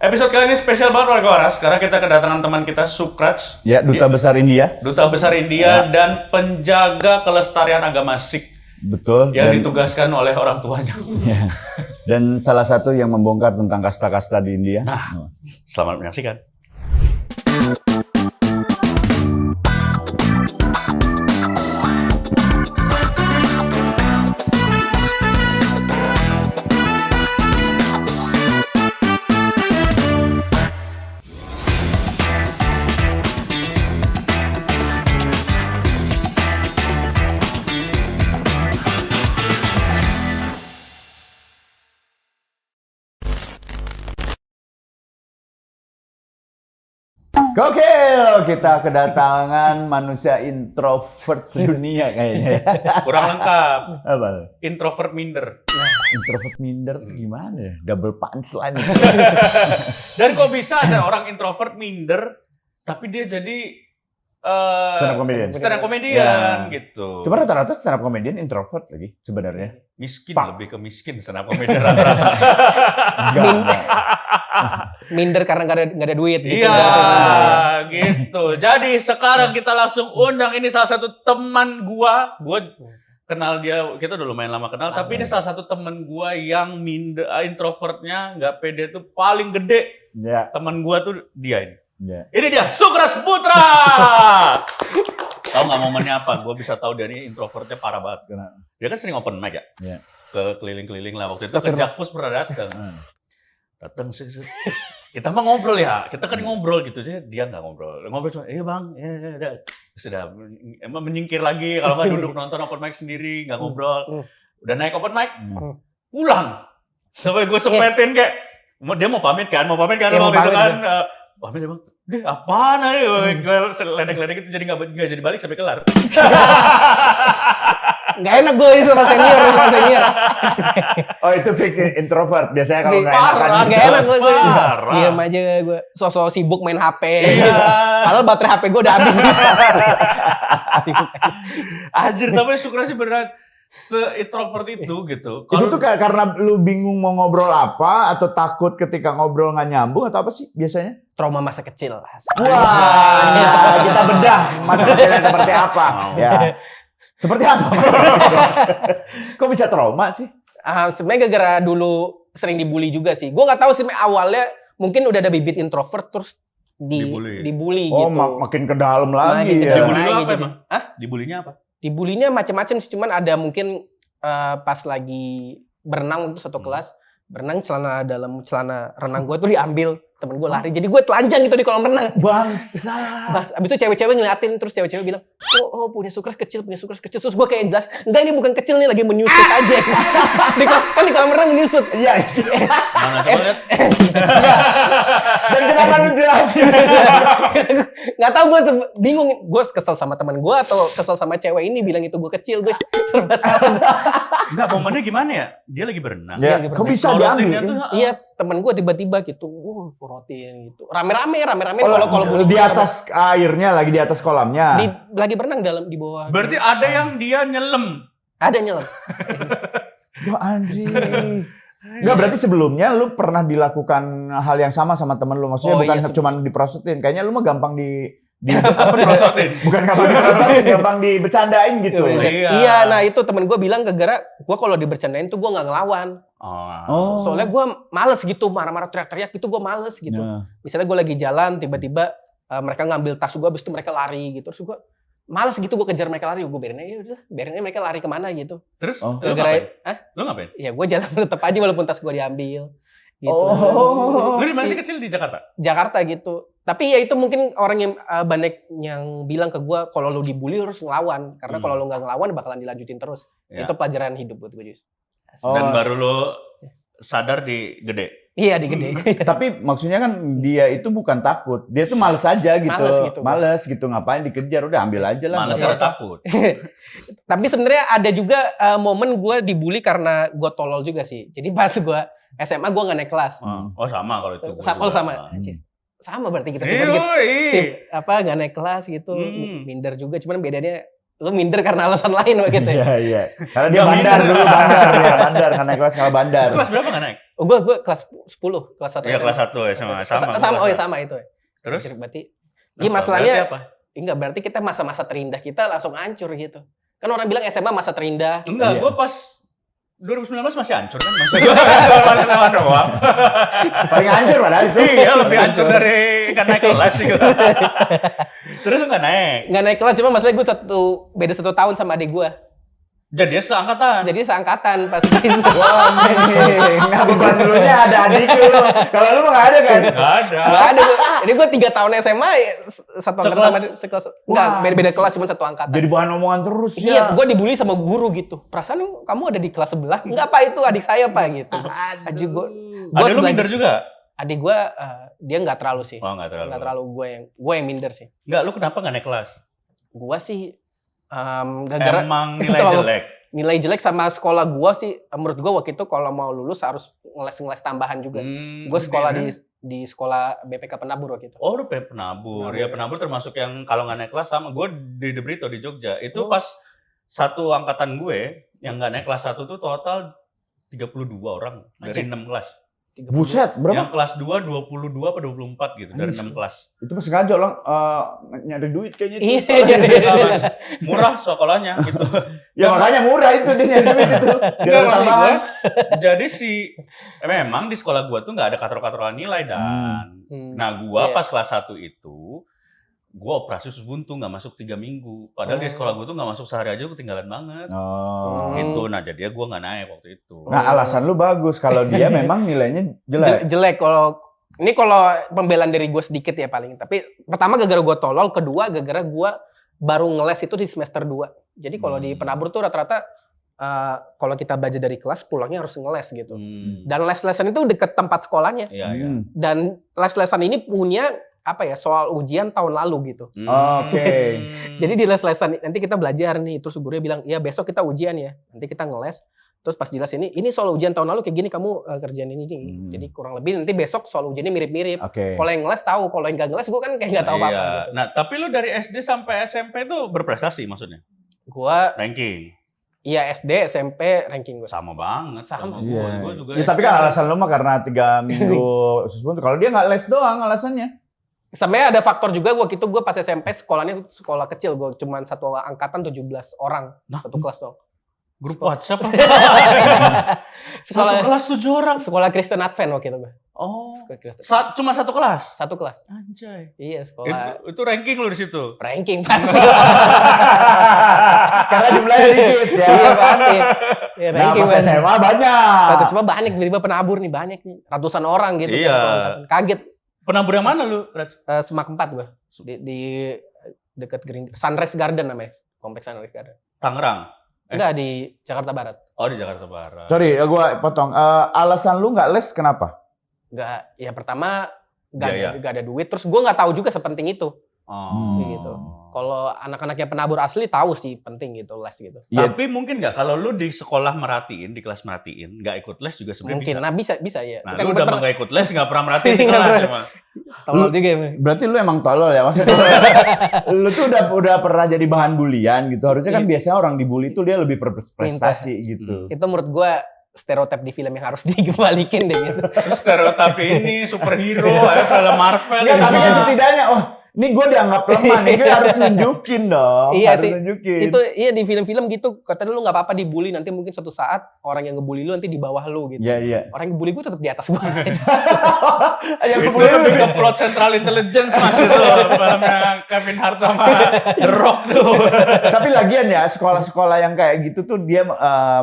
Episode kali ini spesial banget warga Waras karena kita kedatangan teman kita Sukraj. Ya, Duta Besar India. Duta Besar India dan penjaga kelestarian agama Sikh. Betul. Yang ditugaskan oleh orang tuanya. Ya. Dan salah satu yang membongkar tentang kasta-kasta di India. Nah, selamat menyaksikan. Gokil! Kita kedatangan manusia introvert sedunia kayaknya. Kurang lengkap. Apa? Introvert minder. Introvert minder gimana ya? Double punchline. Dan kok bisa ada orang introvert minder, tapi dia jadi Stand up comedian. stand up comedian Ya. gitu. Cuma rata-rata stand up comedian introvert lagi sebenarnya. Miskin, Pak. lebih ke miskin stand up comedian rata-rata. Enggak. Minder karena nggak ada duit gitu. Iya, gitu. Jadi sekarang kita langsung undang ini salah satu teman gua kenal dia, kita udah lumayan lama kenal, tapi ini salah satu teman gua yang minder, introvertnya nggak pede tuh paling gede. Ya. Teman gua tuh dia ini. Ya. Ini dia, Sukraj Putra. Tahu nggak momennya apa? Gua bisa tahu dia ini introvertnya parah banget. Kenapa? Dia kan sering open mic ya, Ya. ke keliling-keliling lah. Waktu itu ke Jakpus pernah datang sih. Kita mah ngobrol ya, kita kan ngobrol gitu aja, dia nggak ngobrol cuma, iya bang, ya, sudah, emang menyingkir lagi, kalau nggak duduk nonton open mic sendiri, nggak ngobrol, udah naik open mic, pulang, sampai gue sepetin kayak, dia mau pamit kan, waktu itu kan, pamit ya bang, apaan aja, ledek-ledek itu jadi nggak jadi balik sampai kelar. Nggak enak gue sama senior. Oh itu fix introvert. Biasanya kalau nggak enakan. Parah. Nggak enak gue. Parah. Diam aja gue. Sosok sibuk main HP. Iya. Padahal baterai HP gue udah habis. Sibuk. Anjir, tapi Sukraj sih beneran se-introvert itu gitu. Itu tuh karena lu bingung mau ngobrol apa atau takut ketika ngobrol nggak nyambung atau apa sih biasanya? Trauma masa kecil. Wah, kita bedah masa kecilnya seperti apa. Ya. Seperti apa? Kok bisa trauma sih? Sebenarnya gara-gara dulu sering dibully juga sih. Gue nggak tahu sih awalnya mungkin udah ada bibit introvert terus dibully Oh, gitu. makin ke dalam lagi Makin ke ya. dalam. Dibully lu apa jadi. emang? Hah? Dibulinya apa? Dibulinya macam-macam sih, cuman ada mungkin pas lagi berenang untuk satu kelas, berenang celana renang gue tuh diambil, temen gue lari, jadi gue telanjang gitu di kolam renang. Bangsa. Abis itu cewek-cewek ngeliatin, terus cewek-cewek bilang, oh punya Sukraj kecil, terus gue kayak jelas, enggak ini bukan kecil nih, lagi menyusut aja. Kan di kolam renang menyusut. Iya. Mana coba lihat? Dan kenapa lu jelasin? Nggak tahu gue bingung, gue kesel sama teman gue atau kesel sama cewek ini bilang itu gue kecil, gue serba salah. Enggak, momennya gimana ya? Dia lagi berenang. Ya, kok bisa Sorotinnya diambil? tuh, Iya, temen gue tiba-tiba gitu, rotin gitu, rame-rame Oh, kalau di atas airnya, lagi di atas kolamnya. lagi berenang di bawah. Berarti ada yang dia nyelam. Ada nyelam. Wah anjing. Enggak, berarti sebelumnya lu pernah dilakukan hal yang sama temen lu. Maksudnya Oh, bukan iya, cuma diprostotin. Kayaknya lu mah gampang Apa diprosotin? bukan gampang diprostotin, gampang dibecandain gitu. Iya, nah itu temen gue bilang gara-gara gue kalau dibercandain tuh gue nggak ngelawan. Oh. Soalnya gue males gitu, marah-marah teriak-teriak gitu, gue males gitu. Nah. Misalnya gue lagi jalan, tiba-tiba mereka ngambil tas gue, abis itu mereka lari gitu. Terus gue males gitu, gue kejar mereka lari. Gue biarin aja mereka lari kemana gitu. Terus? Oh. Lu Gara-gara, ngapain? Lu ngapain? ya gue jalan tetap aja walaupun tas gue diambil. Gitu. Oh. Lu di mana sih kecil di Jakarta? Jakarta gitu. Tapi ya itu mungkin orang yang banyak yang bilang ke gue kalau lu dibully harus ngelawan. Karena kalau lu nggak ngelawan bakalan dilanjutin terus. Ya. Itu pelajaran hidup buat gue, Jus. Dan baru lu sadar di gede. Iya, di gede. Tapi maksudnya kan dia itu bukan takut. Dia tuh males aja gitu. Males gitu. Ngapain dikejar, udah ambil aja lah. Malas karena takut. Tapi sebenarnya ada juga momen gue dibully karena gue tolol juga sih. Jadi pas gue SMA gue nggak naik kelas. Oh sama kalau itu. Sama. Sama berarti kita sih. Nggak naik kelas gitu. Minder juga. Cuman bedanya lu minder karena alasan lain gitu ya. Iya. Karena dia bandar dulu, bandar kan naik kelas kalau bandar. Kelas berapa nggak naik? Gue kelas 10, kelas 1 Iya kelas 1 ya sama. Oh ya sama itu ya. Terus? Berarti iya masalahnya apa? Enggak, berarti kita masa-masa terindah kita langsung hancur gitu. Kan orang bilang SMA masa terindah. Enggak, Iya. gue pas 2019 masih hancur kan? Masih sama doang. Paling hancur padahal itu. Iya, lebih hancur dari nggak naik kelas sih. Terus nggak naik. Nggak naik kelas, cuma masalahnya gue beda 1 tahun sama adik gue. Jadi dia seangkatan. Jadi seangkatan pas itu. Wah, nggak beban dulunya ada adik lu. Kalau lu mah nggak ada kan? Nggak ada. Nggak ada. Jadi gue 3 tahun SMA, satu angkatan sama sekelas. Enggak, Wah. beda kelas, cuma 1 angkatan. Jadi bahan omongan terus ya. Iya, gue dibully sama guru gitu. Perasaan kamu ada di kelas sebelah? Enggak, Pak, itu adik saya, Pak, gitu. Aji gue Ada lu minder juga? Adik gue, dia nggak terlalu sih. Oh, nggak terlalu. Nggak terlalu gue yang minder sih. Nggak, lu kenapa nggak naik kelas? Gue sih gara-gara Emang nilai Itu- jelek. nilai jelek sama sekolah gue sih. Menurut gue waktu itu kalau mau lulus harus ngeles tambahan juga. Gue sekolah di sekolah BPK Penabur waktu itu. Oh, lu penabur. Ya, penabur termasuk yang kalau nggak naik kelas sama. Gue di The Brito di Jogja. Itu pas satu angkatan gue yang nggak naik kelas 1 tuh total 32 orang dari 6 kelas. Buset, berapa? Yang kelas 2 22 apa 24 gitu dari 6 kelas. Itu pas sengaja lang nyari duit kayaknya itu. Iya. Enggak, Mas. Murah sekolahnya gitu. Ya makanya murah itu dia nyari duit itu. Biar Enggak, ada maksud tambahan. gua, jadi memang di sekolah gua tuh nggak ada katrol-katrolan nilai dan. Nah, gua Iya. pas kelas 1 itu gua operasi usus buntu nggak masuk 3 minggu. Padahal di sekolah gua tuh nggak masuk sehari aja ketinggalan banget. Oh. Gitu. Nah, jadinya gua nggak naik waktu itu. Nah, alasan lu bagus kalau dia memang nilainya jelek. Jelek kalau pembelaan dari gue sedikit ya paling. Tapi pertama gara-gara gue tolol, kedua gara-gara gue baru ngeles itu di semester 2. Jadi kalau di Penabur tuh rata-rata kalau kita belajar dari kelas pulangnya harus ngeles gitu. Dan les-lesan itu deket tempat sekolahnya. Iya, iya. Dan les-lesan ini punya soal ujian tahun lalu gitu. Oke. Jadi di les-lesan nanti kita belajar nih, terus gurunya bilang, "Iya, besok kita ujian ya." Nanti kita ngeles. Terus pas jelas ini soal ujian tahun lalu kayak gini, kamu kerjaan ini. Jadi kurang lebih nanti besok soal ujiannya mirip-mirip. Oke. Kalau yang ngeles tahu, kalau yang gak ngeles gue kan kayak gak tahu apa-apa. Iya. Gitu. Nah, tapi lu dari SD sampai SMP tuh berprestasi maksudnya? Gua Ranking. iya SD, SMP ranking gue. Sama banget. Sama. Gua. Iya. Gua juga Ya, tapi SD. kan alasan lu mah karena 3 minggu usus buntu. Kalau dia nggak les doang alasannya. Sebenarnya ada faktor juga waktu itu gue pas SMP sekolahnya sekolah kecil, gue cuman satu angkatan 17 orang, satu kelas dong. Grup WhatsApp. Sekolah Satu kelas 7 orang. sekolah Kristen Advent waktu itu gue. Oh. Sekolah Kristen. Cuma satu kelas. Satu kelas. Anjay. Iya, sekolah Itu ranking lu di situ. ranking pasti. Karena jumlahnya dikit ya. Iya pasti. Iya, Nah, ranking pas pasti. SMA banyak. Pas SMA banyak, tiba-tiba penabur nih banyak nih, ratusan orang gitu. Iya. Satu angkatan. Kaget. Penabur yang mana lu? Semak 4 gue di dekat Green Sunrise Garden namanya, kompleks Sunrise Garden. Tangerang. Enggak, di Jakarta Barat. Oh, di Jakarta Barat. Sorry, gua potong. Alasan lu nggak les kenapa? Enggak, ya pertama enggak Iya, ada, nggak ada duit. Terus gue nggak tahu juga sepenting itu. Oh. Kayak gitu. Kalau anak-anaknya penabur asli tahu sih penting gitu les gitu. Iya. Tapi mungkin nggak kalau lu di sekolah merhatiin, di kelas merhatiin, nggak ikut les juga sebenarnya Mungkin, bisa. nah bisa ya. Nah, Kan lu udah bener- nggak ikut les, nggak pernah merhatiin di Nggak kelas pernah. emang. tolol juga ya. Berarti lu emang tolol ya maksudnya. Lu tuh udah pernah jadi bahan bulian gitu. Harusnya kan biasanya orang dibully tuh dia lebih berprestasi gitu. Itu menurut gue stereotip di film yang harus dikembalikan deh gitu. Terus stereotip ini superhero, ya film Marvel. Enggak, tapi kan gitu. setidaknya ini gue dianggap lemah nih, gue harus nunjukin dong. Iya harus sih. nunjukin. Itu iya di film-film gitu, katanya lu nggak apa-apa dibully, nanti mungkin suatu saat orang yang ngebully lu nanti di bawah lu gitu. Iya, iya. Orang yang ngebully gue tetap di atas gue. Yang Itu kebuli lebih ke plot Central Intelligence mas itu filmnya Kevin Hart sama The Rock tuh. Tapi lagian ya, sekolah-sekolah yang kayak gitu tuh dia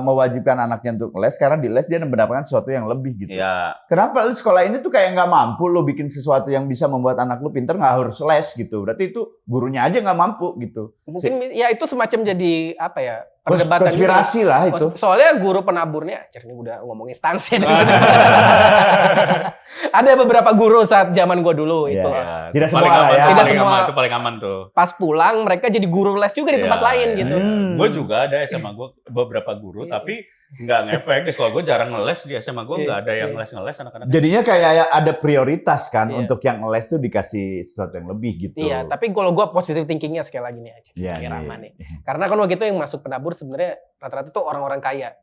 mewajibkan anaknya untuk les, karena di les dia mendapatkan sesuatu yang lebih gitu. Iya. Kenapa lu sekolah ini tuh kayak nggak mampu lu bikin sesuatu yang bisa membuat anak lu pinter, nggak harus les gitu. Berarti itu gurunya aja nggak mampu gitu. Mungkin ya itu semacam jadi apa ya, perdebatan juga. Konspirasi lah itu. Soalnya guru penaburnya, ini udah ngomong instansi. Ada beberapa guru saat zaman gue dulu Iya, itu. iya. Tidak semua Paling lah aman ya. tuh, Tidak paling semua. aman, itu paling aman tuh. Pas pulang mereka jadi guru les juga di tempat Iya, lain iya. gitu. Hmm. Gue juga ada sama gue beberapa guru, Iya. tapi nggak ngefek. Di sekolah gue jarang ngeles, di SMA gue nggak ada yang ngeles anak-anak. Jadinya kayak ada prioritas kan untuk yang les tuh dikasih sesuatu yang lebih gitu. Iya, tapi kalau gue positive thinkingnya sekali lagi nih aja. Iya, Rama nih. Karena kan waktu itu yang masuk penabur sebenarnya rata-rata tuh orang-orang kaya.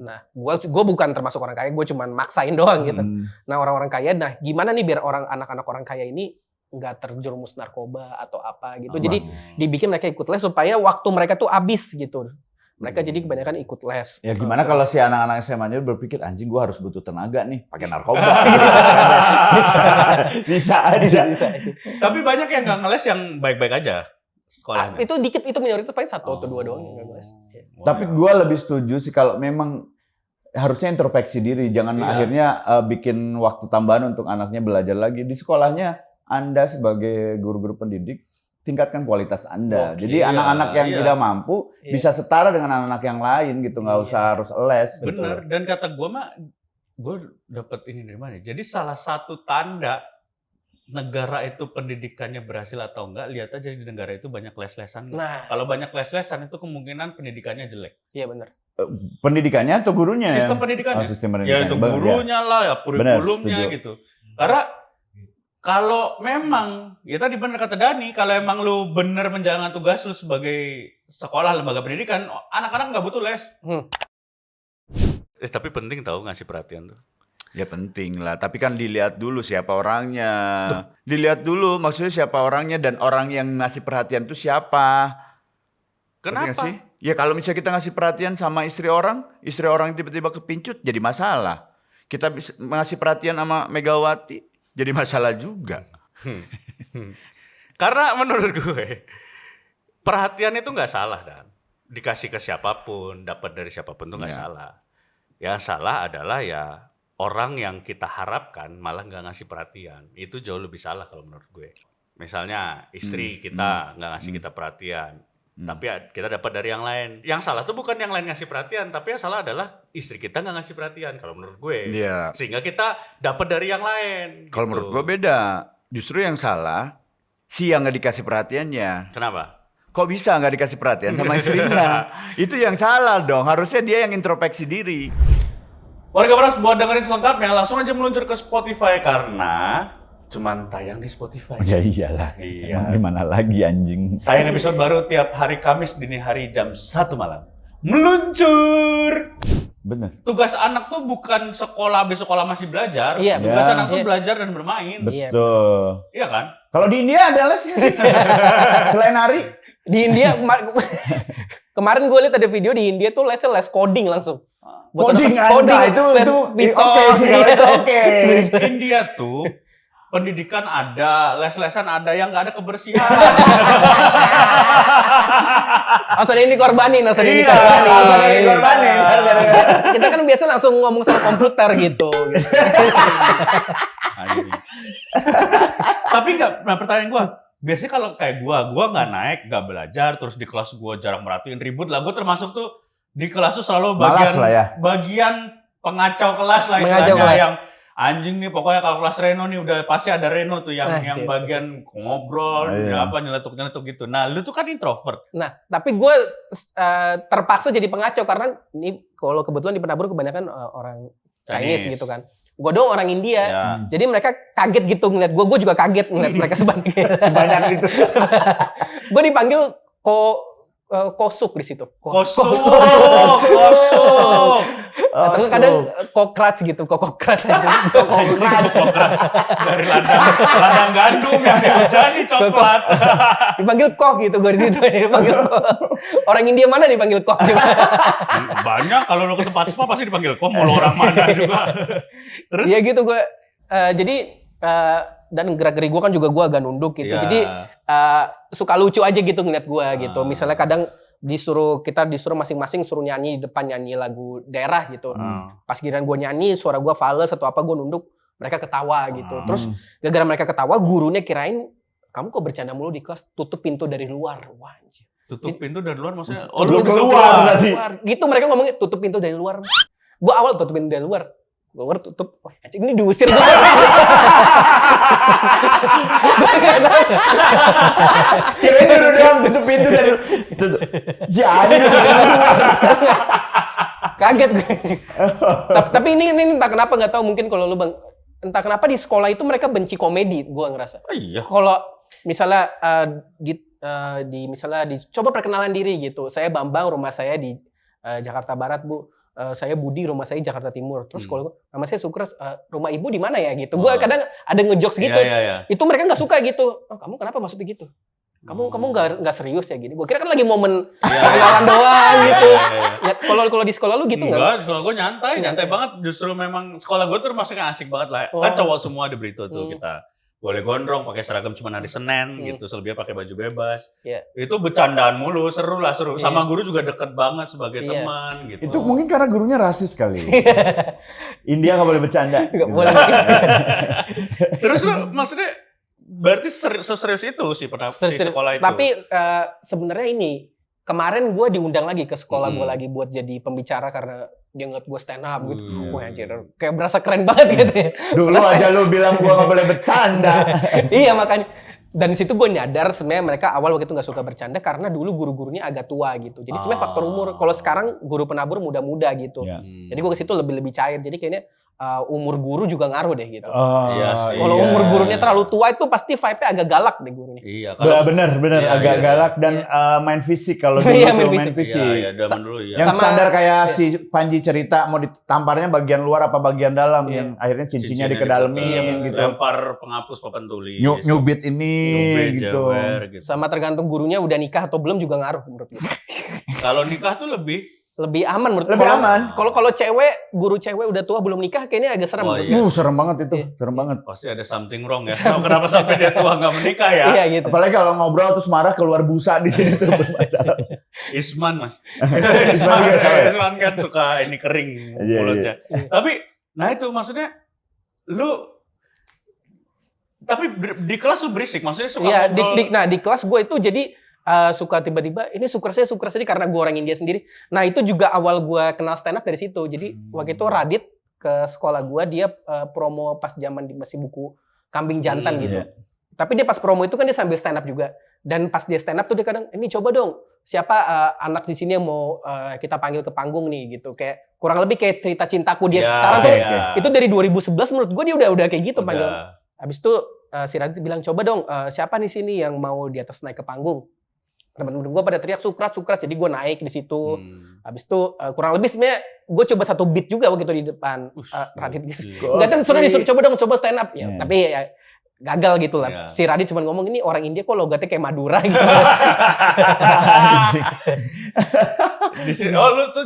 Nah, gue bukan termasuk orang kaya, gue cuma maksain doang gitu. Nah, orang-orang kaya, nah gimana nih biar anak-anak orang kaya ini nggak terjerumus narkoba atau apa gitu. Jadi dibikin mereka ikut les supaya waktu mereka tuh habis gitu. Mereka jadi kebanyakan ikut les. Ya gimana kalau si anak-anak SMA-nya berpikir, anjing gue harus butuh tenaga nih, pakai narkoba. bisa aja. Tapi banyak yang nggak ngeles yang baik-baik aja sekolahnya. Itu dikit, itu minoritas paling 1 atau 2 doang yang nggak ngeles. Tapi gue lebih setuju sih kalau memang harusnya introspeksi diri. Jangan akhirnya bikin waktu tambahan untuk anaknya belajar lagi. Di sekolahnya Anda sebagai guru-guru pendidik, tingkatkan kualitas Anda. Jadi anak-anak yang tidak mampu bisa setara dengan anak-anak yang lain gitu, nggak usah harus les. Bener. Dan kata gue mah, gue dapet ini dari mana? Jadi salah satu tanda negara itu pendidikannya berhasil atau enggak, lihat aja di negara itu banyak les-lesan. Nah, kalau banyak les-lesan itu kemungkinan pendidikannya jelek. Iya benar. Pendidikannya atau gurunya? Sistem pendidikannya. Sistem pendidikan. Ya itu gurunya lah, ya kurikulumnya gitu. Karena kalau memang, ya tadi benar kata Dani, kalau emang lu bener menjalankan tugas lu sebagai sekolah lembaga pendidikan, anak-anak nggak butuh les. Tapi penting tahu ngasih perhatian tuh. Ya penting lah, tapi kan dilihat dulu siapa orangnya. Dilihat dulu maksudnya siapa orangnya dan orang yang ngasih perhatian itu siapa. Kenapa sih? Ya kalau misalnya kita ngasih perhatian sama istri orang tiba-tiba kepincut jadi masalah. Kita bisa ngasih perhatian sama Megawati jadi masalah juga. Karena menurut gue perhatian itu nggak salah, Dan. Dikasih ke siapapun, dapat dari siapapun itu nggak salah. Yang salah adalah ya orang yang kita harapkan malah nggak ngasih perhatian. Itu jauh lebih salah kalau menurut gue. Misalnya istri kita nggak ngasih kita perhatian. Tapi kita dapat dari yang lain. Yang salah tuh bukan yang lain ngasih perhatian, tapi yang salah adalah istri kita nggak ngasih perhatian kalau menurut gue. Iya. Sehingga kita dapat dari yang lain. Kalau menurut gue beda. Justru yang salah si yang nggak dikasih perhatiannya. Kenapa? Kok bisa nggak dikasih perhatian sama istrinya? Itu yang salah dong. Harusnya dia yang introspeksi diri. Warga Beras, buat dengerin selengkapnya langsung aja meluncur ke Spotify karena cuman tayang di Spotify. Ya iyalah. Iya. Emang gimana lagi anjing. Tayang episode baru tiap hari Kamis dini hari jam 1 malam. Meluncur. Bener. Tugas anak tuh bukan sekolah habis sekolah masih belajar. Iya. Tugas anak tuh belajar dan bermain. Betul. Iya kan? Kalau di India ada les sih. Selain hari. Di India kemarin gue lihat ada video di India tuh les coding langsung. Coding Anda itu oke sih kalau itu oke. India tuh pendidikan ada, les-lesan ada, yang nggak ada kebersihan. Asal ini dikorbanin. Kita kan biasa langsung ngomong sama komputer gitu. Tapi nah pertanyaan gue, biasanya kalau kayak gue nggak naik, nggak belajar, terus di kelas gue jarang merhatiin ribut lah. Gue termasuk tuh di kelas tuh selalu bagian pengacau kelas lah istilahnya, yang anjing nih pokoknya kalau kelas Reno nih udah pasti ada Reno tuh yang bagian ngobrol, nyeletuk gitu. Nah, lu tuh kan introvert. Nah, tapi gue terpaksa jadi pengacau karena ini kalau kebetulan di penabur kebanyakan orang Chinese gitu kan. Gue doang orang India. Jadi mereka kaget gitu ngeliat gue juga kaget ngeliat mereka sebanyak itu. Gue dipanggil kosuk di situ. Kosuk. Atau kadang kokrat gitu, kokrat aja. Kokrat. Dari ladang gandum yang jadi coklat. Dipanggil kok gitu gue di situ. Dipanggil kok. Orang India mana dipanggil kok juga? Banyak kalau lo ke tempat spa pasti dipanggil kok, mau lo orang mana juga. Terus? Ya gitu gue. Jadi dan gerak-gerik gue kan juga gue agak nunduk gitu. Jadi suka lucu aja gitu ngeliat gue gitu. Misalnya kadang disuruh masing-masing suruh nyanyi di depan, nyanyi lagu daerah gitu. Pas giliran gue nyanyi, suara gue fales atau apa, gue nunduk, mereka ketawa gitu. Terus gara-gara mereka ketawa, gurunya kirain kamu kok bercanda mulu di kelas, tutup pintu dari luar. Wah, anjir. Tutup pintu dari luar maksudnya? Oh, lu keluar berarti. Gitu mereka ngomongnya, tutup pintu dari luar. Gue awal tutup pintu dari luar. Gue tutup, wah anjing ini diusir. Kirain dulu tutup pintu dari tutup. Jadi kaget gue. Tapi ini entah kenapa nggak tahu, mungkin kalau lu Bang, entah kenapa di sekolah itu mereka benci komedi, gue ngerasa. Oh, iya. Kalau misalnya misalnya coba perkenalan diri gitu. Saya Bambang, rumah saya di Jakarta Barat, Bu. Saya Budi, rumah saya Jakarta Timur. Terus kalau nama saya Sukres, rumah ibu di mana ya gitu. Gue kadang ada ngejokes gitu. Iya. Itu mereka nggak suka gitu. Oh, kamu kenapa maksudnya gitu? Kamu nggak serius ya gini. Gue kira kan lagi momen perkenalan doang gitu. Ya, kalau di sekolah lu gitu nggak? Enggak, di sekolah gue nyantai banget. Justru memang sekolah gue tuh termasuk yang asik banget lah. Kan cowok semua di Brito tuh kita. Boleh gondrong, pakai seragam cuma hari Senin gitu, selebihnya pakai baju bebas. Itu bercandaan mulu, seru. Sama guru juga deket banget sebagai teman gitu. Itu mungkin karena gurunya rasis kali. India nggak boleh bercanda. Nggak boleh. Terus lu maksudnya berarti seserius itu sih si sekolah itu. Tapi sebenarnya ini kemarin gue diundang lagi ke sekolah gue lagi buat jadi pembicara karena dia ngeliat gue stand up gitu. Wah anjir, kayak berasa keren banget gitu ya. Dulu aja lu bilang gue nggak boleh bercanda. Iya makanya. Dan di situ gue nyadar sebenarnya mereka awal waktu itu nggak suka bercanda karena dulu guru-gurunya agak tua gitu. Jadi sebenarnya faktor umur. Kalau sekarang guru penabur muda-muda gitu. Jadi gue ke situ lebih cair. Jadi kayaknya umur guru juga ngaruh deh gitu. Kalau umur gurunya terlalu tua itu pasti vibe-nya agak galak deh gurunya. Iya. Bener agak galak dan main fisik kalau dulu main fisik. Iya, zaman dulu ya. Yang standar kayak si Panji cerita mau ditamparnya bagian luar apa bagian dalam yang akhirnya cincinnya dikedalamin gitu. Lempar penghapus papan tulis. Nyubit ini gitu. Sama tergantung gurunya udah nikah atau belum juga ngaruh menurut gue. Kalau nikah tuh lebih aman menurut lebih aman. Kalau cewek, guru cewek udah tua belum nikah kayaknya agak serem. Serem banget itu, serem banget. Pasti ada something wrong ya. Kenapa sampai dia tua nggak menikah ya? Iya gitu. Apalagi kalau ngobrol terus marah keluar busa di sini tuh bermasalah. Isman mas. Isman kan suka ini kering mulutnya. Tapi, nah itu maksudnya tapi di kelas lu berisik, maksudnya suka ngobrol. Di kelas gue itu jadi suka tiba-tiba ini Sukres aja karena gue orang India sendiri. Nah itu juga awal gue kenal stand up dari situ. Jadi waktu itu Radit ke sekolah gue, dia promo pas zaman masih buku Kambing Jantan gitu. Tapi dia pas promo itu kan dia sambil stand up juga. Dan pas dia stand up tuh dia kadang, ini coba dong siapa anak di sini yang mau kita panggil ke panggung nih gitu. Kayak kurang lebih kayak cerita cintaku dia sekarang tuh. Itu dari 2011 menurut gue dia udah kayak gitu panggil. Habis itu si Radit bilang coba dong siapa di sini yang mau di atas naik ke panggung. Temen-temen gue pada teriak Sukres, jadi gue naik di situ. Habis itu kurang lebih sebenarnya gue coba satu beat juga waktu itu di depan Radit gitu. Enggak tahu disuruh coba sestand up ya. Tapi ya gagal gitu lah. Si Radit cuma ngomong ini orang India kok logatnya kayak Madura gitu. Lu tuh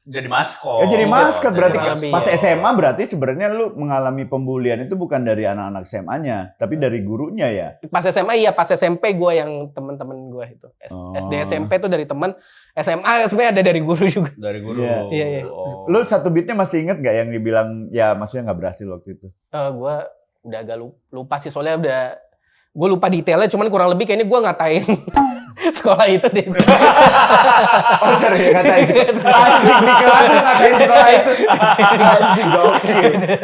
jadi maskot. Jadi maskot berarti pas ya. SMA berarti sebenarnya lu mengalami pembulian itu bukan dari anak-anak SMA-nya, tapi dari gurunya ya. Pas SMA iya, pas SMP gue yang teman-teman gue itu. SD SMP tuh dari teman, SMA sebenarnya ada dari guru juga. Dari guru. Iya. Lu satu beatnya masih inget gak yang dibilang ya maksudnya nggak berhasil waktu itu? Gue udah agak lupa sih soalnya gue lupa detailnya, cuman kurang lebih kayaknya gue ngatain sekolah itu deh. Oh serius ngatain anjing di kelas lu ngatain sekolah itu. Anjing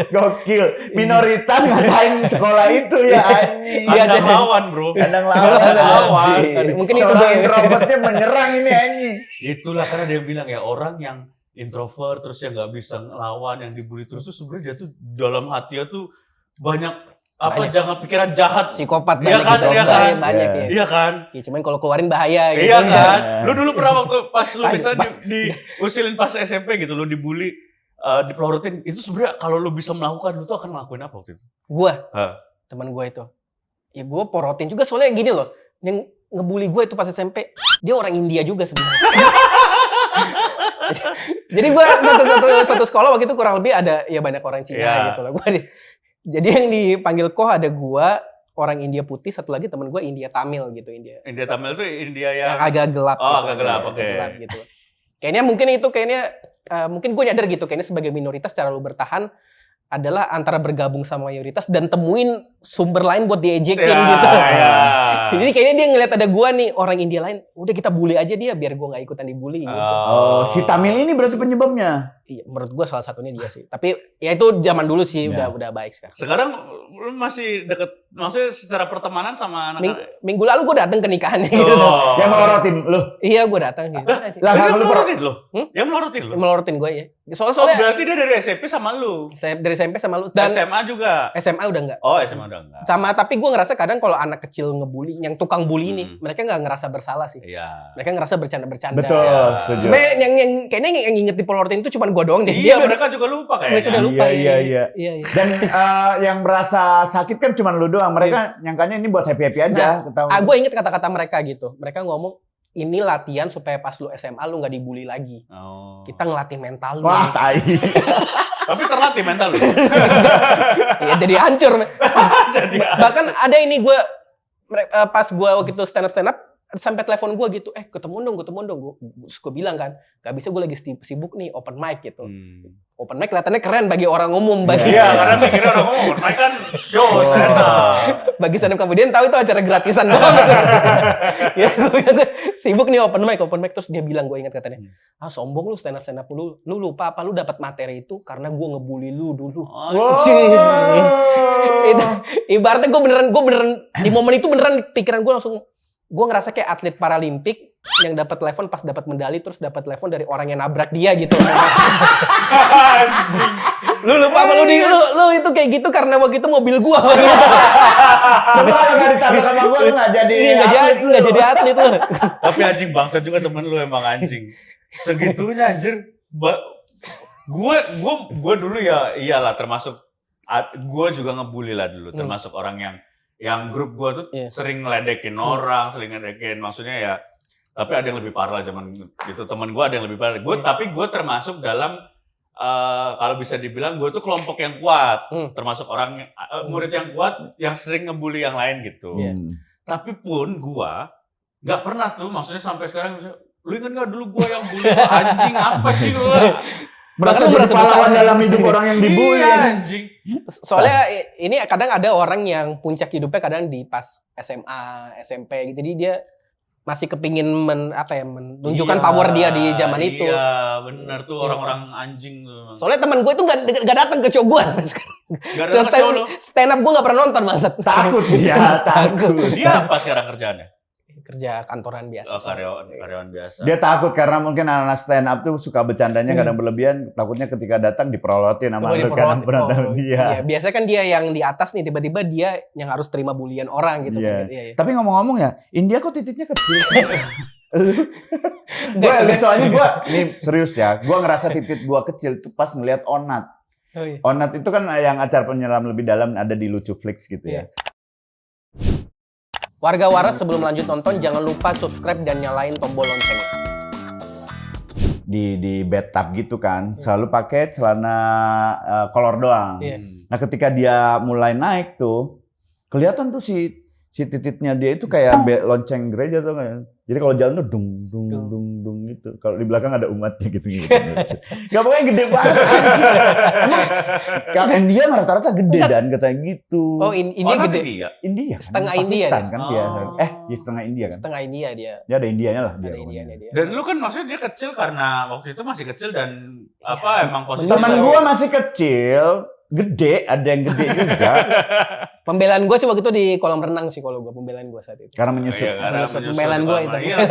gokil. Minoritas ngatain sekolah itu ya anjing. Kandang lawan bro. Kandang lawan. Mungkin itu seorang introvertnya menyerang ini anjing. Itulah karena dia bilang ya orang yang introvert terus yang nggak bisa ngelawan, yang dibully terus tuh sebenarnya dia tuh dalam hatinya tuh banyak jangan pikiran jahat, psikopat banyak gitu. Banyak ya. Iya kan? Ya, cuman kalau keluarin bahaya gitu. Iya kan? Lu dulu pernah waktu pas lu bisa diusilin pas SMP gitu, lu dibully, dipelorotin, itu sebenarnya kalau lu bisa melakukan, lu tuh akan ngelakuin apa waktu itu? Gua, teman gua itu. Ya gua porotin juga soalnya gini loh, yang ngebully gua itu pas SMP, dia orang India juga sebenarnya. Jadi gua satu sekolah waktu itu kurang lebih ada ya banyak orang Cina gitu lah. Jadi yang dipanggil koh ada gua, orang India putih, satu lagi temen gua India Tamil gitu. India Tamil itu India yang agak gelap. Oh, agak gelap, oke. Gitu. Kayaknya mungkin gua nyadar gitu, kayaknya sebagai minoritas cara lu bertahan adalah antara bergabung sama mayoritas dan temuin sumber lain buat diejekin gitu. Jadi kayaknya dia ngeliat ada gua nih, orang India lain, udah kita bully aja dia biar gua nggak ikutan dibully gitu. Si Tamil ini berarti penyebabnya. Iya, menurut gue salah satunya dia sih. Tapi ya itu zaman dulu sih Ya. udah baik sekarang. Sekarang lu masih deket, maksudnya secara pertemanan sama anak-anak? Minggu lalu gue datang ke nikahannya gitu. Oh. Yang melorotin lu. Iya, gue datang gitu. Lah, Yang kalau lu melorotin lo? Hmm? Yang melorotin lo? Melorotin gue ya. Oh, Soalnya berarti dia dari SMP sama lu? saya dari SMP sama lu dan SMA juga? SMA udah enggak. Oh, SMA udah enggak. Sama tapi gue ngerasa kadang kalau anak kecil ngebully, yang tukang bully ini, Hmm. mereka nggak ngerasa bersalah sih. Iya. Mereka ngerasa bercanda-bercanda. betul, Ya. setuju. Sebenarnya yang kayaknya yang inget di Polortin itu cuma gue doang deh. Iya, mereka juga lupa kayaknya. mereka udah lupa. Iya. Iya. Dan yang merasa sakit kan cuma lu doang. Mereka nyangkanya ini buat happy-happy aja. ketawa. Gue inget kata-kata mereka gitu. Mereka ngomong, ini latihan supaya pas lu SMA lu nggak dibully lagi. Oh. Kita ngelatih mental lu. Wah, tai. Tapi terlatih mental lu. Iya, jadi hancur. Jadi Bahkan ada ini gue pas gue waktu itu stand up sampai telepon gue gitu, ketemu dong. Gue bilang kan, gak bisa gue lagi sibuk nih open mic gitu. Open mic kelihatannya keren bagi orang umum, bagi Iya, karena mikirnya orang ngomong, mereka kan show stand up. bagi stand up comedian tahu itu acara gratisan doang. Ya, gue bilang sibuk nih open mic terus dia bilang, gue ingat katanya, sombong lu stand up lu lupa apa lu dapat materi itu karena gue ngebully lu dulu. Oh, Itu, ibaratnya gue beneran di momen itu beneran pikiran gue langsung, gue ngerasa kayak atlet Paralimpik yang dapat telepon pas dapat medali terus dapat telepon dari orang yang nabrak dia gitu. Lu lupa apa lu itu kayak gitu karena waktu itu mobil gua. Coba kalau nggak ditambah sama gue, lu nggak jadi Iya, nggak jadi atlet lu. Tapi anjing bangsa juga temen lu emang anjing. Segitunya anjir. Gue dulu ya iyalah termasuk gue juga ngebully lah dulu, termasuk orang yang grup gue tuh sering ngeledekin orang, sering ngeledekin, maksudnya ya. Tapi ada yang lebih parah zaman itu, teman gue ada yang lebih parah. Tapi gue termasuk dalam kalau bisa dibilang gue tuh kelompok yang kuat, termasuk orang murid yang kuat yang sering ngebully yang lain gitu. Tapi pun gue nggak pernah tuh, maksudnya sampai sekarang, lu ingat nggak dulu gue yang bully? Anjing apa sih gue? merasa jadi pahlawan dalam hidup orang yang dibully. Iya, anjing. Soalnya ini kadang ada orang yang puncak hidupnya kadang di pas SMA, SMP gitu. Jadi dia masih kepingin menunjukkan power dia di zaman itu. Iya, benar tuh orang-orang anjing tuh. Soalnya teman gue itu nggak datang ke show gue. Gak ada show lu. Stand up gue nggak pernah nonton maksud. Takut dia, takut. Dia apa sekarang kerjaannya? Kerja kantoran biasa. Oh, karyawan biasa. Dia takut karena mungkin anak-anak stand up tuh suka bercandanya kadang berlebihan. Takutnya ketika datang diperolotin sama lu kan penonton dia. Iya, biasanya kan dia yang di atas nih, tiba-tiba dia yang harus terima bulian orang gitu. Iya. Iya. Tapi ngomong-ngomong ya, India kok titiknya kecil? Soalnya gue, nih serius ya, gue ngerasa titik gue kecil itu pas ngeliat Onat. Oh, iya. Onat itu kan yang acara penyelam lebih dalam ada di Lucu Flix gitu ya. Warga waras sebelum lanjut nonton jangan lupa subscribe dan nyalain tombol loncengnya. Di bathtub gitu kan, selalu pakai celana kolor doang. Iya. Nah ketika dia mulai naik tuh, kelihatan tuh si titiknya dia itu kayak lonceng gereja tuh kan. Jadi kalau jalan tuh dung gitu. Kalau di belakang ada umatnya gitu. Gak pokoknya gede banget. Kalau India rata-rata gede dan katanya gitu. Oh, India gede. India. Setengah kan? India Pakistan dia. kan dia. Ya setengah India kan. Setengah India dia. Dia ada Indianya lah dia. Ada Indianya dia. Dan lu kan maksudnya dia kecil karena waktu itu masih kecil dan emang posisi. Temen gua masih kecil, gede, ada yang gede juga. Pembelaan gue sih waktu itu di kolam renang sih kalau gue pembelaan gue saat itu. Karena menyusup. Pembelaan gue itu. Iya,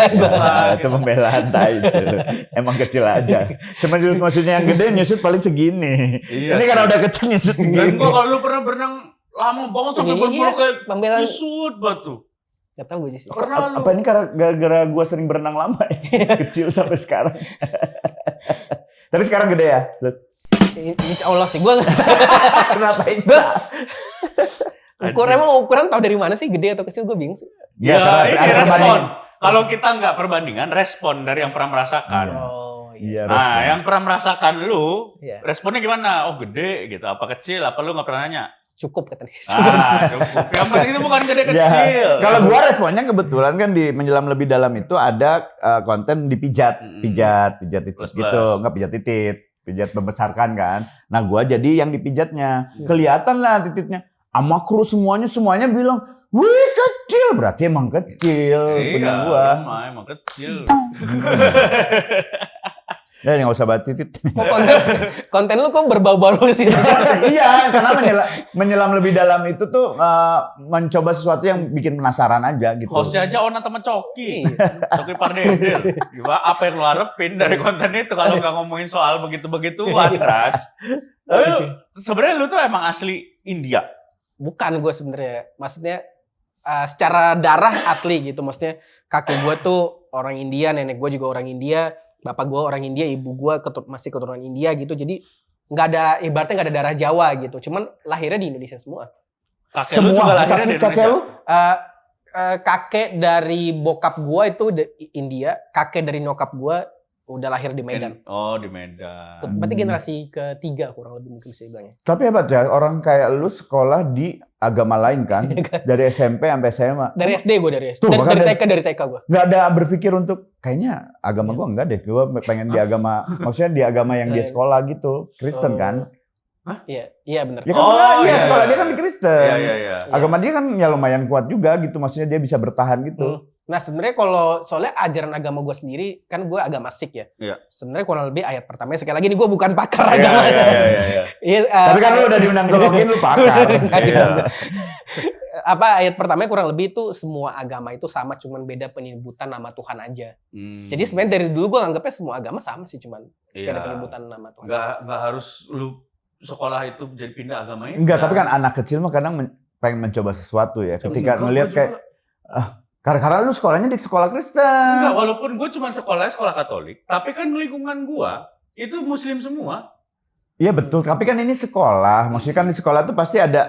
Itu pembelaan itu. Emang kecil aja. Maksudnya yang gede nyusut paling segini. Iya, ini karena udah kecil nyusut Dan segini. gua kalau lu pernah berenang lama banget sampai berbulu kayak pembelaan. nyusut batu. Gak tau gue sih. Pernah lu. Apa ini karena gara-gara gue sering berenang lama ya? Kecil sampai sekarang. Tapi sekarang gede ya? Insya Allah sih gue. Kenapa ini? Ukuran tau dari mana sih gede atau kecil gue bingung sih. Ya, karena ini ada respon. Kalau kita nggak perbandingan, respon dari yang pernah merasakan. Oh Iya, Nah, respon. yang pernah merasakan lu, Iya. responnya gimana? Oh gede gitu, apa kecil? Apa lu nggak pernah nanya? Cukup katanya. Cukup. Yang penting itu bukan gede Ya, kecil. kalau gua responnya kebetulan kan di menyelam lebih dalam itu ada konten dipijat, pijat titik Plus. gitu, nggak pijat titik, pijat membesarkan kan. Nah gua jadi yang dipijatnya, kelihatan lah titiknya. Sama kru semuanya bilang, wih kecil, berarti emang kecil punya gua. emang kecil. Ya nggak usah titit. Kok konten lu kok berbau-bau sih? Iya, karena menyelam lebih dalam itu tuh mencoba sesuatu yang bikin penasaran aja gitu. Hostnya aja Ona sama Coki. Iya. Coki Pardede. Gimana apa yang lu harapin dari konten itu kalau nggak ngomongin soal begitu-begituan, Ras? Tapi sebenarnya lu tuh emang asli India. Bukan gue sebenarnya. Maksudnya secara darah asli gitu. Maksudnya kakek gue tuh orang India, nenek gue juga orang India. Bapak gue orang India, ibu gue masih keturunan India gitu. Jadi nggak ada, ibaratnya nggak ada darah Jawa gitu. Cuman lahirnya di Indonesia semua. Kakek lu juga lahirnya di Indonesia. Kakek lu? Kakek dari bokap gue itu India. Kakek dari nyokap gue udah lahir di Medan. Di Medan. Berarti generasi ketiga kurang lebih mungkin bisa bilangnya. Tapi hebat ya, orang kayak lu sekolah di agama lain kan? Dari SMP sampai SMA. Dari SD gue, dari SD. Tuh, Dari TK gue. Nggak ada berpikir untuk, kayaknya agama gue enggak deh. Gue pengen di agama, maksudnya di agama yang dia sekolah gitu. Kristen kan? Iya benar. Ya kan sekolah dia kan di Kristen. Iya. Agama dia kan ya lumayan kuat juga gitu. Maksudnya dia bisa bertahan gitu. Nah sebenarnya kalau soalnya ajaran agama gue sendiri kan gue agama Sikh ya. Iya. Sebenarnya kurang lebih ayat pertamanya sekali lagi ini gue bukan pakar agama. Iya. Tapi kan lu udah diundang tolongin lu pakar. Apa ayat pertamanya kurang lebih itu semua agama itu sama, cuman beda penyebutan nama Tuhan aja. Jadi sebenarnya dari dulu gue anggapnya semua agama sama sih, cuman beda penyebutan nama Tuhan. Nggak harus lu sekolah itu jadi pindah agama itu. Enggak, tapi kan anak kecil mah kadang pengen mencoba sesuatu ya. Ketika ngelihat kayak karena lu sekolahnya di sekolah Kristen. Enggak, walaupun gue cuma sekolah Katolik, tapi kan lingkungan gue itu Muslim semua. Iya betul, tapi kan ini sekolah. Maksudnya kan di sekolah tuh pasti ada.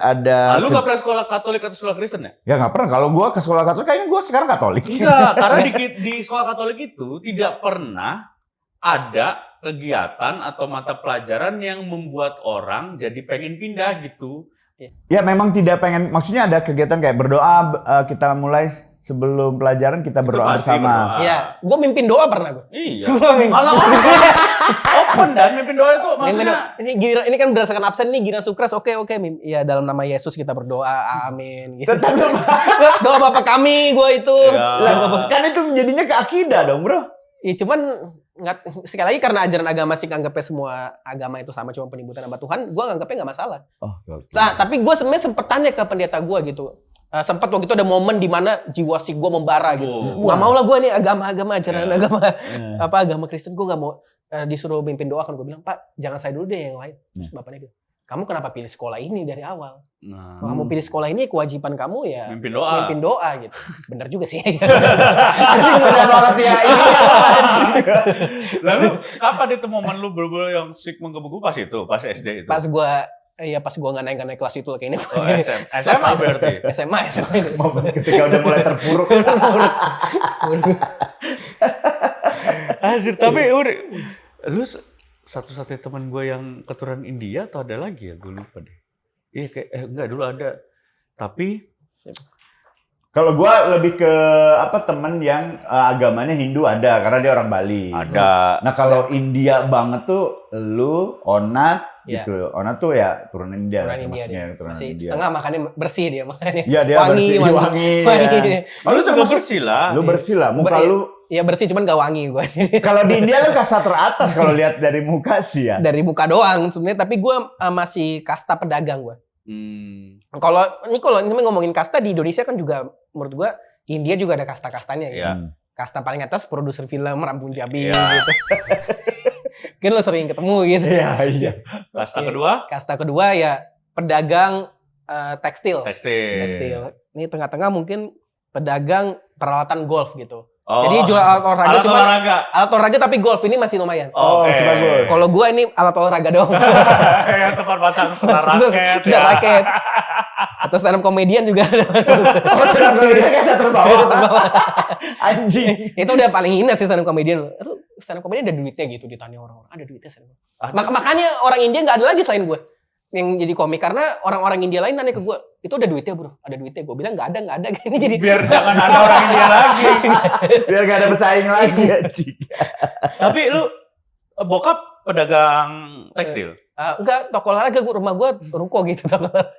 Lu nggak pernah sekolah Katolik atau sekolah Kristen ya? Ya nggak pernah. Kalau gue ke sekolah Katolik, kayaknya gue sekarang Katolik. Enggak, karena di sekolah Katolik itu tidak pernah ada kegiatan atau mata pelajaran yang membuat orang jadi pengen pindah gitu. Ya memang tidak pengen. Maksudnya ada kegiatan kayak berdoa. Kita mulai sebelum pelajaran kita berdoa bersama. Iya, gue mimpin doa pernah gue. Iya. Malah open dan mimpin doa itu maksudnya. Ini kan berdasarkan absen nih, Gina Sukres. Oke. Ya dalam nama Yesus kita berdoa. Amin. Gitu. Doa Bapa kami, gue itu. Ya. Kan itu jadinya ke akidah dong, bro. Iya, cuman sekali lagi karena ajaran agama sih anggapnya semua agama itu sama, cuma penyebutan nama Tuhan, gue anggapnya nggak masalah. Tapi gue sebenarnya sempet tanya ke pendeta gue gitu. Sempat waktu itu ada momen di mana jiwa Sikh gue membara gitu. Nggak mau lah gue nih agama ajaran agama Kristen, gue nggak mau disuruh mimpin doa kan. Gue bilang, Pak jangan saya dulu deh yang lain. Terus bapaknya bilang, kamu kenapa pilih sekolah ini dari awal? Kalau kamu pilih sekolah ini kewajiban kamu ya mimpin doa gitu. Bener juga sih. Bener banget ya. Lalu kapan itu momen lu bener-bener yang Sikh menggebu-gebu pas SD itu? Pas gue nggak naik kelas itu lah kayaknya. SMA berarti? SMA. Ketika udah mulai terpuruk. Anjir, tapi lu satu-satunya teman gue yang keturunan India atau ada lagi ya? Gue lupa deh. Iya enggak, dulu ada. Tapi kalau gue lebih ke temen yang agamanya Hindu ada, karena dia orang Bali. Ada. Nah kalau India banget tuh lu, Onat gitu. Onat tuh ya turunan India. Masih setengah makannya bersih dia makannya. Iya dia wangi. Oh, lu juga bersih lah. Lu bersih lah, muka lu. Iya bersih, cuman gak wangi gue. Kalau di India lu kasta teratas kalau lihat dari muka sih ya. Dari muka doang sebenarnya, tapi gue masih kasta pedagang gue. Kalau ini ngomongin kasta di Indonesia kan juga menurut gue India juga ada kasta-kastanya gitu. Kasta paling atas produser film Rampung Jabi gitu. Kan lo sering ketemu gitu. Iya. Kasta kedua ya pedagang tekstil. Ini tengah-tengah mungkin pedagang peralatan golf gitu. Jadi jual alat olahraga alat olahraga tapi golf ini masih lumayan. Bagus. Kalau gua ini alat olahraga doang. Kayak tempat pasang senar raket. Atau stand up comedian juga ada. Stand up comedian kayak terbawah. Anjing. Itu udah paling hina sih stand up comedian. Stand up comedian ada duitnya gitu, ditanya orang-orang. Ada duitnya stand up. Makanya orang India nggak ada lagi selain gue yang jadi komik, karena orang-orang India lain nanya ke gue, itu ada duitnya bro, ada duitnya. Gue bilang nggak ada. Ini jadi biar jangan ada orang India lagi, biar nggak ada pesaing lagi. Tapi lu bokap pedagang tekstil? Enggak, toko olahraga. Rumah gue ruko gitu. Kenapa?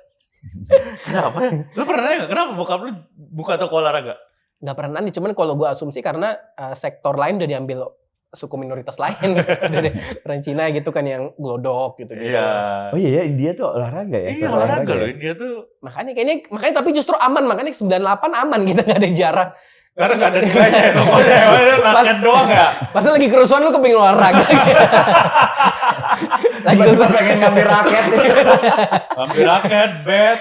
Lu pernah nanya nggak kenapa bokap lu buka toko olahraga? Nggak pernah nih, cuman kalau gue asumsi karena sektor lain udah diambil suku minoritas lain gitu. Dari orang Cina gitu kan yang glodok gitu. Iya. Oh iya ya, India tuh olahraga ya. Iya olahraga loh India tuh. Makanya tapi justru aman, makanya 98 aman gitu, nggak ada jarang. Karena nggak ada nilainya pokoknya. Rakyat doang ya. Masa lagi kerusuhan lu kepingin olahraga gitu. Lagi kerusuhan pengen ngambil raket. Ambil raket, bat,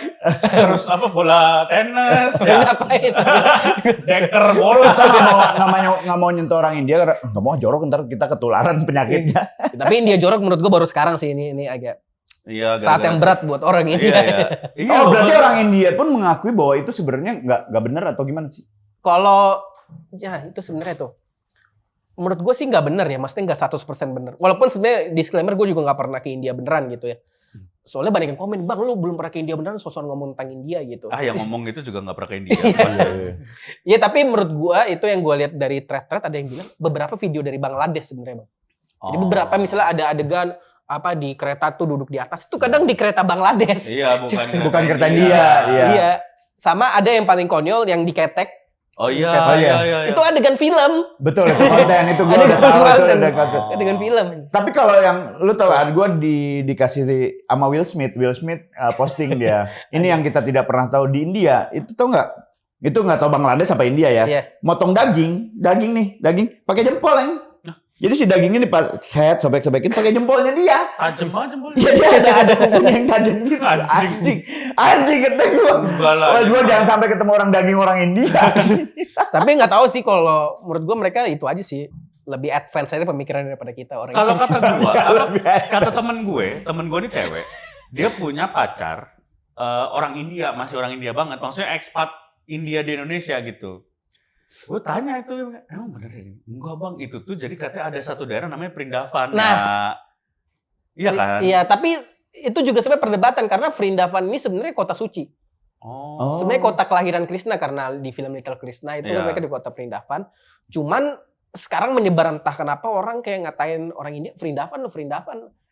terus apa bola tenis, ya. Ngapain? Deker bola. Kita nggak mau nyentuh orang India karena nggak mau jorok ntar kita ketularan penyakitnya. Tapi India jorok menurut gua baru sekarang sih, ini agak Iya, saat yang berat buat orang India. Iya. Oh berarti orang India pun mengakui bahwa itu sebenarnya nggak benar atau gimana sih? Kalau ya itu sebenarnya tuh menurut gue sih nggak benar ya, maksudnya nggak 100% benar. Walaupun sebenarnya disclaimer gue juga nggak pernah ke India beneran gitu ya. Soalnya banyak yang komen, bang lu belum pernah ke India beneran, sosokan ngomong tentang India gitu. Yang ngomong itu juga nggak pernah ke India. Iya tapi menurut gue itu yang gue lihat dari thread ada yang bilang beberapa video dari Bangladesh sebenarnya bang. Jadi beberapa misalnya ada adegan apa di kereta tuh duduk di atas, itu kadang di kereta Bangladesh. Iya, bukan kereta India. Iya. Sama ada yang paling konyol yang diketek. Oh iya. Itu adegan film. Betul, itu konten itu gue udah tahu itu ada konten. Adegan film. Tapi kalau yang lu tahu kan, gue dikasih sama Will Smith posting dia. Ini yang kita tidak pernah tahu di India. Itu tau nggak? Itu nggak tahu Bangladesh apa India ya? Iya. Motong daging pakai jempol yang. Jadi si dagingnya sobek-sobekin pakai jempolnya dia. Tajam banget jempolnya. Iya dia ada kukunya yang tajam gitu. Anjing kata gue. Wah gue jangan sampai ketemu orang daging orang India. Tapi nggak tahu sih, kalau menurut gue mereka itu aja sih, lebih advance aja pemikiran daripada kita orang. Kalau kata gue, kata temen gue ini cewek, dia punya pacar orang India, masih orang India banget, maksudnya ekspat India di Indonesia gitu. Gue tanya itu, emang bener ini? Enggak bang, itu tuh jadi katanya ada satu daerah namanya Vrindavan. Nah, iya kan? Iya, tapi itu juga sebenarnya perdebatan karena Vrindavan ini sebenarnya kota suci. Oh. Sebenarnya kota kelahiran Krishna, karena di film Little Krishna itu mereka di kota Vrindavan. Cuman sekarang menyebar entah kenapa orang kayak ngatain orang India Vrindavan.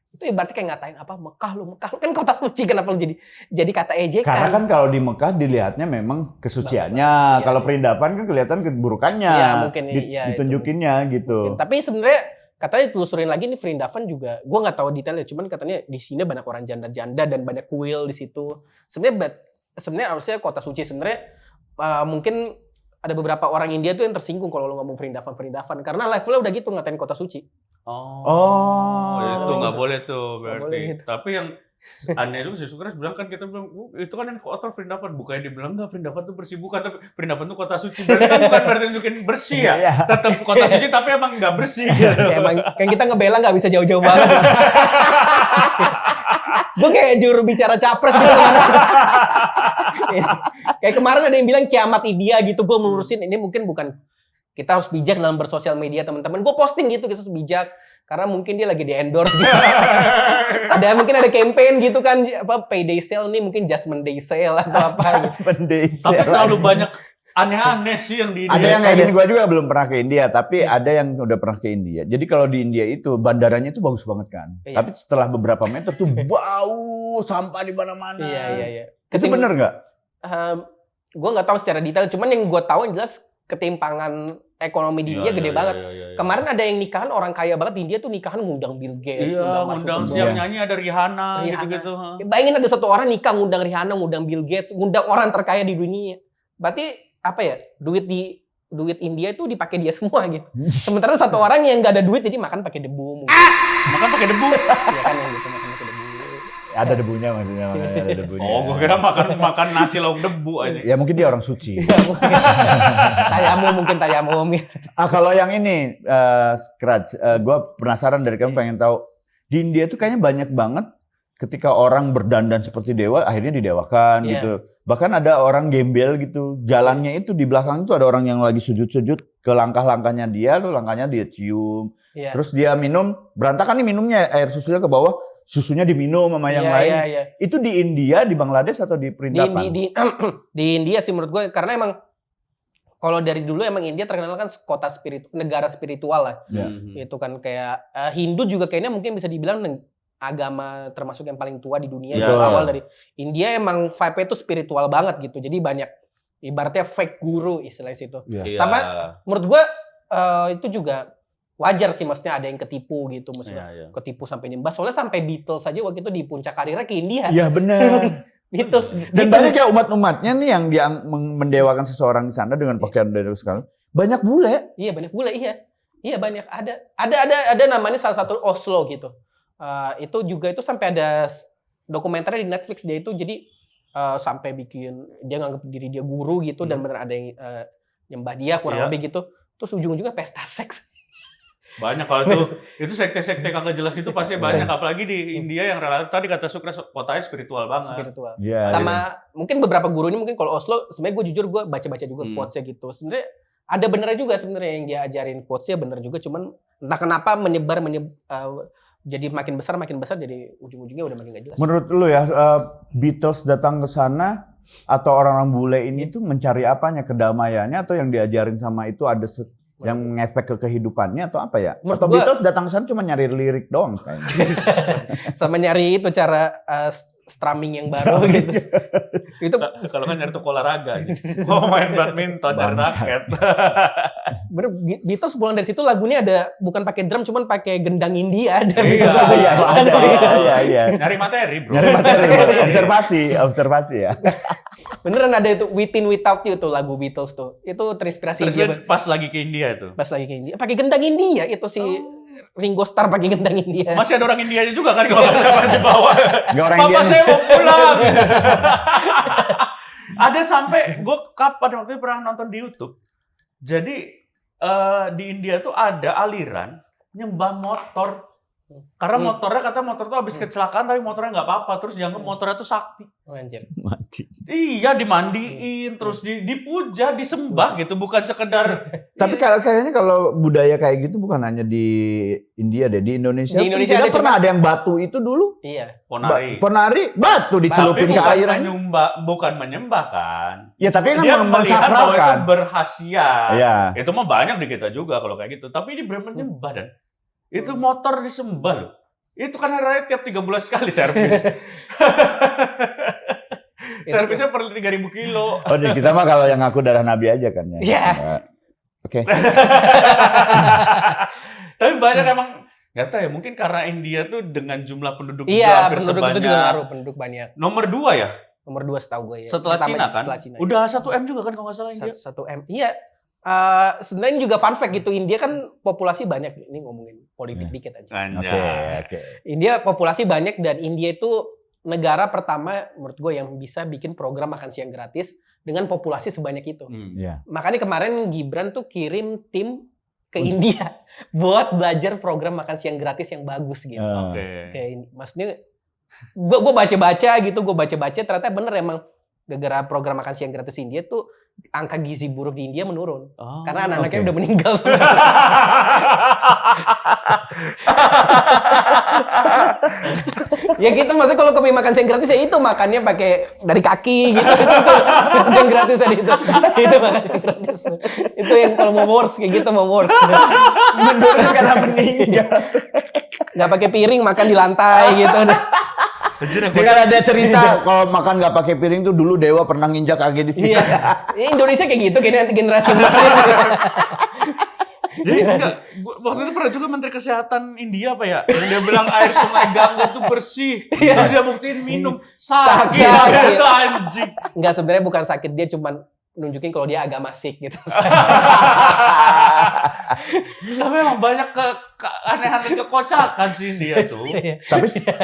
Itu ibaratnya kayak ngatain apa Mekah lu kan kota suci, kenapa lu jadi kata ejekan? Karena kan kalau di Mekah dilihatnya memang kesuciannya, kalau Vrindavan kan kelihatan keburukannya. Iya, mungkin ditunjukinnya itu. gitu. Mungkin. Tapi sebenarnya katanya ditelusurin lagi nih Vrindavan juga, gue nggak tahu detailnya, cuman katanya di sini banyak orang janda-janda dan banyak kuil di situ. Sebenarnya harusnya kota suci sebenarnya mungkin ada beberapa orang India tuh yang tersinggung kalau lu ngomong Vrindavan karena levelnya udah gitu ngatain kota suci. Itu nggak boleh tuh berarti. Boleh gitu. Tapi yang aneh itu si Sukres bilang kan, kita bilang itu kan yang kotor Vrindavan, bukannya dibilang nggak Vrindavan tuh bersih, bukan, tapi Vrindavan tuh kota suci. Berarti kan bukan berarti nunjukin bersih ya, tetap kota suci tapi emang nggak bersih. Emang kan kita ngebela nggak bisa jauh-jauh banget. Gue kayak juru bicara capres gitu kan. Kayak kemarin ada yang bilang kiamat India gitu, gue melurusin ini mungkin bukan. Kita harus bijak dalam bersosial media teman-teman. Gue posting gitu, kita harus bijak karena mungkin dia lagi di endorse gitu. Mungkin ada campaign gitu kan, apa payday sale nih, mungkin Jasmine Day sale atau apa. Jasmine Day sale. Tapi terlalu banyak aneh-aneh sih yang di India. Ada yang kayak gini, gue juga belum pernah ke India, tapi ada yang udah pernah ke India. Jadi kalau di India itu bandaranya itu bagus banget kan. Iya. Tapi setelah beberapa meter tuh bau sampah di mana-mana. Iya. Itu bener nggak? Gue nggak tahu secara detail, cuman yang gue tahu yang jelas ketimpangan ekonomi di India gede banget. Kemarin ada yang nikahan orang kaya banget di India tuh, nikahan ngundang Bill Gates, ngundang siapa nyanyi ada Rihanna. Gitu-gitu. Bayangin ada satu orang nikah ngundang Rihanna, ngundang Bill Gates, ngundang orang terkaya di dunia. Berarti apa ya? Duit India itu dipakai dia semua gitu. Sementara satu orang yang nggak ada duit jadi makan pakai debu. Makan pakai debu. Iya kan yang gitu, makan pakai debu. Ada debunya maksudnya, makanya ada debunya. Oh, gue kira makan nasi lauk debu aja. Ya mungkin dia orang suci. Tayamum gitu. Kalau yang ini, Kraj, gue penasaran dari kamu, pengen tahu. Di India tuh kayaknya banyak banget ketika orang berdandan seperti dewa, akhirnya didewakan gitu. Bahkan ada orang gembel gitu. Jalannya itu di belakang itu ada orang yang lagi sujud-sujud ke langkah-langkahnya dia, lalu langkahnya dia cium. Terus dia minum, berantakan nih minumnya, air susunya ke bawah. Susunya diminum sama yang lain. Iya. Itu di India, di Bangladesh atau di Vrindavan? Di India sih menurut gue, karena emang kalau dari dulu emang India terkenal kan kota negara spiritual lah. Itu kan kayak Hindu juga kayaknya mungkin bisa dibilang agama termasuk yang paling tua di dunia. Awal dari India emang vibe-nya itu spiritual banget gitu. Jadi banyak ibaratnya fake guru istilah situ. Tapi menurut gue itu juga wajar sih, maksudnya ada yang ketipu gitu, maksudnya Iya. ketipu sampai nyembah. Soalnya sampai Beatles aja waktu itu di puncak karirnya ke India. Iya benar. Beatles. Dan banyak ya umat-umatnya nih yang dia mendewakan seseorang di sana dengan pakaian dari sekali. Banyak bule. Iya banyak bule, iya banyak. Ada namanya salah satu Oslo gitu. Itu juga itu sampai ada dokumenternya di Netflix dia itu, jadi sampai bikin dia nganggap diri dia guru gitu dan bener ada yang nyembah dia kurang lebih gitu. Terus ujung-ujungnya pesta seks. Banyak kalau itu sekte-sekte kagak jelas itu pasti banyak, apalagi di India yang relatif tadi kata Sukres kotanya spiritual banget. Spiritual. Ya, Sama mungkin beberapa guru ini mungkin kalau Oslo sebenarnya gue jujur gue baca-baca juga quotes-nya gitu. Sebenarnya ada benernya juga sebenarnya yang dia ajarin quotes-nya bener juga, cuman entah kenapa menyebar jadi makin besar jadi ujung-ujungnya udah makin gak jelas. Menurut lu ya, Beatles datang ke sana atau orang-orang bule ini tuh mencari apanya, kedamaiannya atau yang diajarin sama itu ada yang ngefek ke kehidupannya atau apa ya? Menurut Atau gua, Beatles datang ke sana cuma nyari lirik doang kayaknya. sama nyari itu cara strumming yang baru gitu. Itu Kalau kan nyari tuh olahraga gitu. Mau main badminton dan raket. bener, Beatles pulang dari situ lagunya ada bukan pakai drum cuman pakai gendang India ada. Iya. Nyari materi, bro. Nyari materi, observasi ya. Beneran ada itu Within Without You tuh lagu Beatles tuh. Itu terinspirasi Terus India. pas lagi ke India itu. Pas lagi ke India. Pakai gendang India itu si Ringo Starr pakai gendang India. Masih ada orang Indianya juga kan kalau di bawah. Nggak orang Papa India. saya mau pulang. Ada sampai gue kapan waktu itu pernah nonton di YouTube. Jadi di India tuh ada aliran nyembah motor. Karena motor tuh habis kecelakaan tapi motornya nggak apa-apa, terus dianggap motornya tuh sakti. Oh, anjir. Mati. Iya, dimandiin, terus dipuja, disembah gitu, bukan sekedar. Tapi kayaknya kalau budaya kayak gitu bukan hanya di India deh, di Indonesia. Di Indonesia kita ada, pernah ada yang batu itu dulu. Iya. Ponari. Ponari batu Tapi dicelupin ke bukan air. bukan menyembah kan. Ya tapi kan Dia melihat bahwa itu mensakralkan. berkhasiat. Iya. Itu mah banyak di kita juga kalau kayak gitu. Tapi ini benar menyembah dan itu motor disembah loh. Itu kan hari raya tiap 3 bulan sekali servis. Servisnya per 3.000 kilo. Oh, di kita mah kalau yang ngaku darah Nabi aja kan ya. Iya. Oke. Tapi banyak emang nggak tahu ya, mungkin karena India tuh dengan jumlah penduduk juga Iya, hampir penduduk itu sebanyak. juga ngaruh, penduduk banyak. Nomor 2 ya? Nomor 2 setahu gue ya. Setelah Pertama Cina kan? Setelah Cina. Udah 1M juga kan kalau nggak salah India. 1M. Iya. Sebenarnya ini juga fun fact gitu. India kan populasi banyak. Ini ngomongin politik dikit aja. Oke. India populasi banyak dan India itu negara pertama menurut gue yang bisa bikin program makan siang gratis dengan populasi sebanyak itu. Iya. Makanya kemarin Gibran tuh kirim tim ke India buat belajar program makan siang gratis yang bagus gitu. Oke. Kayak maksudnya gue baca-baca gitu, ternyata bener emang gara-gara program makan siang gratis India tuh angka gizi buruk di India menurun. Oh, Karena anak-anaknya oke. udah meninggal semua. Ya gitu, maksudnya kalau kopi makan siang gratis ya itu makannya pakai dari kaki gitu. Itu siang gratis tadi itu. Itu makan siang gratis. Itu yang kalau mau wars kayak gitu mau wars. Menurut karena meninggal. Nggak pakai piring makan di lantai gitu. Anjir, Dia kan ada cerita kalau makan nggak pakai piring tuh dulu Dewa pernah nginjak kaki di sini. Iya. Indonesia kayak gitu kayaknya nanti generasi emas. Jadi enggak, waktu itu pernah juga Menteri Kesehatan India apa ya? Yang dia bilang air sungai Gangga itu bersih. Terus dia buktiin minum. Sakit. Sakit. Itu anjing. Enggak, sebenarnya bukan sakit, dia cuman nunjukin kalau dia agama Sikh gitu. Tapi memang banyak keanehan kekocakan sih India tuh.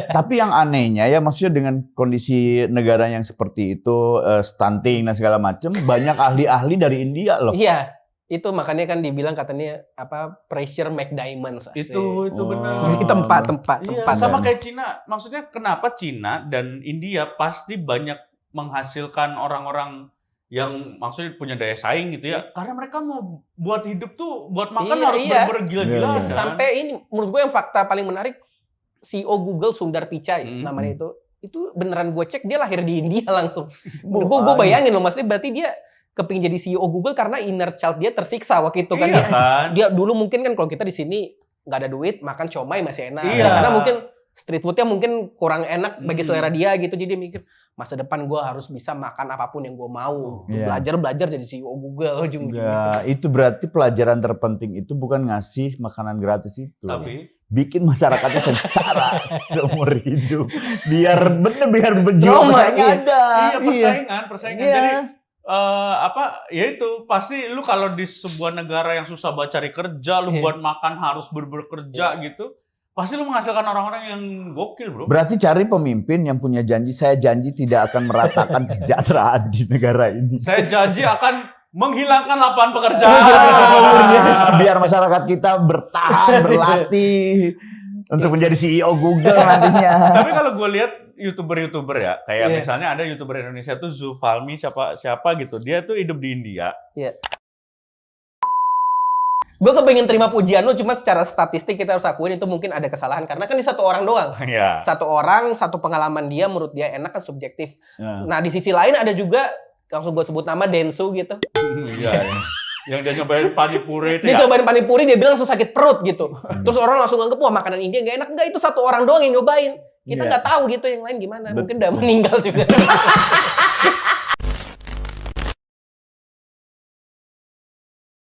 Tapi yang anehnya ya maksudnya dengan kondisi negara yang seperti itu stunting dan segala macam banyak ahli-ahli dari India loh. Iya. Itu makanya kan dibilang katanya apa pressure make diamonds. Asik. Itu benar. Di tempat. Iya, sama kayak Cina. Maksudnya kenapa Cina dan India pasti banyak menghasilkan orang-orang yang maksudnya punya daya saing gitu ya. Karena mereka mau buat hidup tuh, buat makan harus bener-bener gila-gilaan. Iya. Sampai ini menurut gue yang fakta paling menarik, CEO Google Sundar Pichai namanya itu beneran gue cek dia lahir di India langsung. Gue bayangin loh, maksudnya berarti dia kepingin jadi CEO Google karena inner child dia tersiksa waktu itu kan. Iya kan? Dia dulu mungkin kan kalau kita di sini nggak ada duit makan comai masih enak. Iya. Di sana mungkin street foodnya mungkin kurang enak bagi selera dia gitu. Jadi dia mikir masa depan gue harus bisa makan apapun yang gue mau. Iya. Belajar jadi CEO Google ujung-ujungnya. Ya, itu berarti pelajaran terpenting itu bukan ngasih makanan gratis itu. Tapi Bikin masyarakatnya sengsara seumur hidup. Biar jiwa Trauma, masyarakatnya ada. persaingan. Iya. Jadi ya itu pasti lu kalau di sebuah negara yang susah buat cari kerja, lu buat makan harus bekerja gitu, pasti lu menghasilkan orang-orang yang gokil, bro. Berarti cari pemimpin yang punya janji, saya janji tidak akan meratakan kesejahteraan di negara ini. Saya janji akan menghilangkan lapangan pekerjaan. Biar masyarakat kita bertahan, berlatih untuk menjadi CEO Google nantinya. Tapi kalau gue lihat YouTuber ya, kayak misalnya ada YouTuber Indonesia tuh Zulfalmi siapa gitu, dia tuh hidup di India. Iya. Gue kepengen terima pujian lu, cuma secara statistik kita harus akuin itu mungkin ada kesalahan karena kan ini satu orang doang. Iya. Satu orang, satu pengalaman dia menurut dia enak kan subjektif. Ya. Nah di sisi lain ada juga langsung gue sebut nama Densu gitu. Iya. Yang dia nyobain panipuri itu Dia ya. cobain panipuri dia bilang langsung sakit perut gitu. Terus orang langsung nganggep wah makanan India nggak enak. Enggak, itu satu orang doang yang nyobain. Kita nggak tahu gitu yang lain gimana. Mungkin udah meninggal juga.